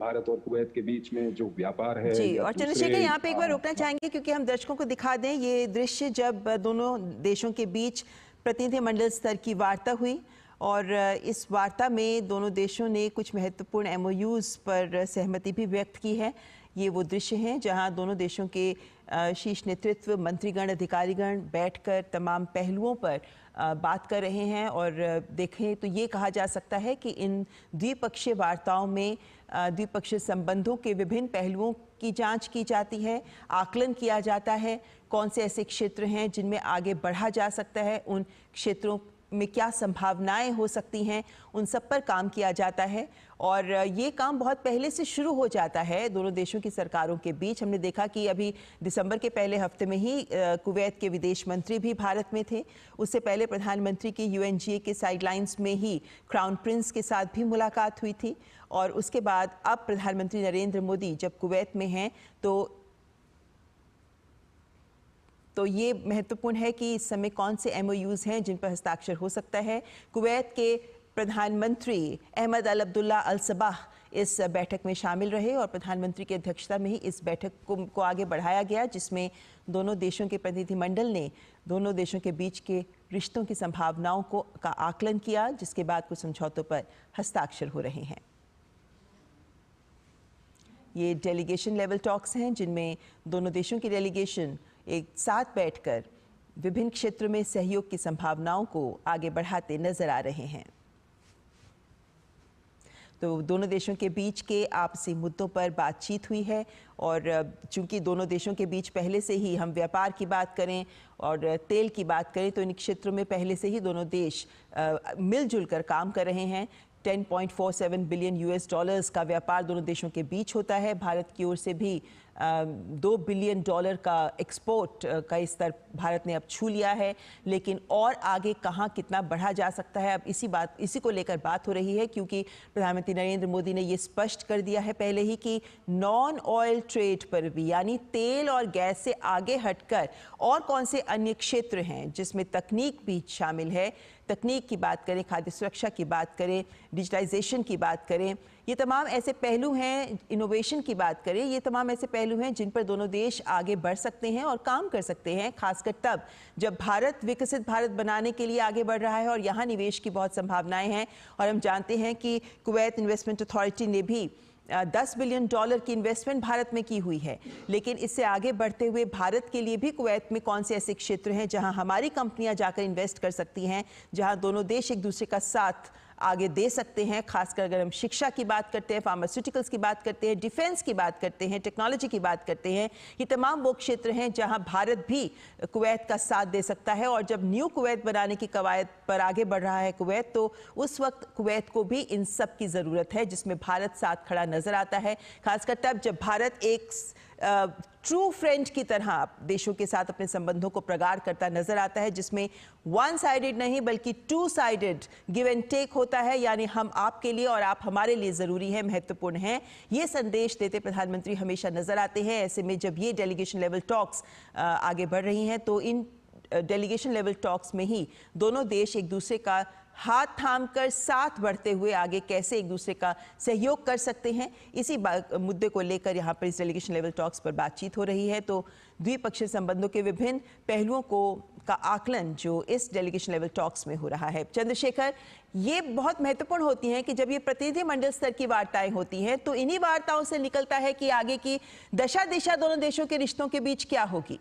भारत और कुवैत के बीच में जो व्यापार है जी, या और चंद्रशेखर दूसरे यहाँ पे एक बार रोकना चाहेंगे क्योंकि हम दर्शकों को दिखा दें ये दृश्य जब दोनों देशों के बीच प्रतिनिधिमंडल स्तर की वार्ता हुई और इस वार्ता में दोनों देशों ने कुछ महत्वपूर्ण एमओयूज पर सहमति भी व्यक्त की है। ये वो दृश्य हैं जहां दोनों देशों के शीर्ष नेतृत्व, मंत्रीगण, अधिकारीगण बैठकर तमाम पहलुओं पर बात कर रहे हैं और देखें तो ये कहा जा सकता है कि इन द्विपक्षीय वार्ताओं में द्विपक्षीय संबंधों के विभिन्न पहलुओं की जांच की जाती है, आकलन किया जाता है, कौन से ऐसे क्षेत्र हैं जिनमें आगे बढ़ा जा सकता है, उन क्षेत्रों में क्या संभावनाएं हो सकती हैं, उन सब पर काम किया जाता है। और ये काम बहुत पहले से शुरू हो जाता है दोनों देशों की सरकारों के बीच। हमने देखा कि अभी दिसंबर के पहले हफ्ते में ही कुवैत के विदेश मंत्री भी भारत में थे। उससे पहले प्रधानमंत्री की यूएनजीए के साइडलाइंस में ही क्राउन प्रिंस के साथ भी मुलाकात हुई थी और उसके बाद अब प्रधानमंत्री नरेंद्र मोदी जब कुवैत में हैं तो ये महत्वपूर्ण है कि इस समय कौन से एमओयूज हैं जिन पर हस्ताक्षर हो सकता है। कुवैत के प्रधानमंत्री अहमद अल अब्दुल्ला अल सबाह इस बैठक में शामिल रहे और प्रधानमंत्री की अध्यक्षता में ही इस बैठक को आगे बढ़ाया गया, जिसमें दोनों देशों के प्रतिनिधिमंडल ने दोनों देशों के बीच के रिश्तों की संभावनाओं का आकलन किया, जिसके बाद कुछ समझौतों पर हस्ताक्षर हो रहे हैं। ये डेलीगेशन लेवल टॉक्स हैं जिनमें दोनों देशों की डेलीगेशन एक साथ बैठकर विभिन्न क्षेत्रों में सहयोग की संभावनाओं को आगे बढ़ाते नजर आ रहे हैं। तो दोनों देशों के बीच के आपसी मुद्दों पर बातचीत हुई है और चूंकि दोनों देशों के बीच पहले से ही हम व्यापार की बात करें और तेल की बात करें तो इन क्षेत्रों में पहले से ही दोनों देश मिलजुल कर काम कर रहे हैं। 10.47 बिलियन यूएस डॉलर्स का व्यापार दोनों देशों के बीच होता है। भारत की ओर से भी 2 बिलियन डॉलर का एक्सपोर्ट का स्तर भारत ने अब छू लिया है, लेकिन और आगे कहां कितना बढ़ा जा सकता है, अब इसी को लेकर बात हो रही है क्योंकि प्रधानमंत्री नरेंद्र मोदी ने ये स्पष्ट कर दिया है पहले ही कि नॉन ऑयल ट्रेड पर भी, यानी तेल और गैस से आगे हटकर और कौन से अन्य क्षेत्र हैं जिसमें तकनीक भी शामिल है, तकनीक की बात करें, खाद्य सुरक्षा की बात करें, डिजिटाइजेशन की बात करें, ये तमाम ऐसे पहलू हैं, इनोवेशन की बात करें, ये तमाम ऐसे पहलू हैं जिन पर दोनों देश आगे बढ़ सकते हैं और काम कर सकते हैं, खासकर तब जब भारत विकसित भारत बनाने के लिए आगे बढ़ रहा है और यहाँ निवेश की बहुत संभावनाएं हैं। और हम जानते हैं कि कुवैत इन्वेस्टमेंट अथॉरिटी ने भी 10 बिलियन डॉलर की इन्वेस्टमेंट भारत में की हुई है, लेकिन इससे आगे बढ़ते हुए भारत के लिए भी कुवैत में कौन से ऐसे क्षेत्र हैं जहां हमारी कंपनियां जाकर इन्वेस्ट कर सकती हैं, जहां दोनों देश एक दूसरे का साथ आगे दे सकते हैं। खासकर अगर हम शिक्षा की बात करते हैं, फार्मास्यूटिकल्स की बात करते हैं, डिफेंस की बात करते हैं, टेक्नोलॉजी की बात करते हैं, ये तमाम वो क्षेत्र हैं जहां भारत भी कुवैत का साथ दे सकता है। और जब न्यू कुवैत बनाने की कवायद पर आगे बढ़ रहा है कुवैत, तो उस वक्त कुवैत को भी इन सब की ज़रूरत है जिसमें भारत साथ खड़ा नजर आता है, खासकर तब जब भारत एक ट्रू फ्रेंड की तरह देशों के साथ अपने संबंधों को प्रगाढ़ करता नजर आता है, जिसमें वन साइडेड नहीं बल्कि two sided give and take होता है, यानी हम आपके लिए और आप हमारे लिए ज़रूरी है, महत्वपूर्ण है। ये संदेश देते प्रधानमंत्री हमेशा नजर आते हैं। ऐसे में जब ये डेलीगेशन लेवल टॉक्स आगे बढ़ रही हैं तो इन डेलीगेशन लेवल टॉक्स में ही दोनों देश एक दूसरे का हाथ थामकर साथ बढ़ते हुए आगे कैसे एक दूसरे का सहयोग कर सकते हैं, इसी मुद्दे को लेकर यहाँ पर इस डेलीगेशन लेवल टॉक्स पर बातचीत हो रही है। तो द्विपक्षीय संबंधों के विभिन्न पहलुओं का आकलन जो इस डेलीगेशन लेवल टॉक्स में हो रहा है। चंद्रशेखर, ये बहुत महत्वपूर्ण होती हैं कि जब ये प्रतिनिधिमंडल स्तर की वार्ताएं होती हैं तो इन्हीं वार्ताओं से निकलता है कि आगे की दशा दिशा दोनों देशों के रिश्तों के बीच क्या होगी।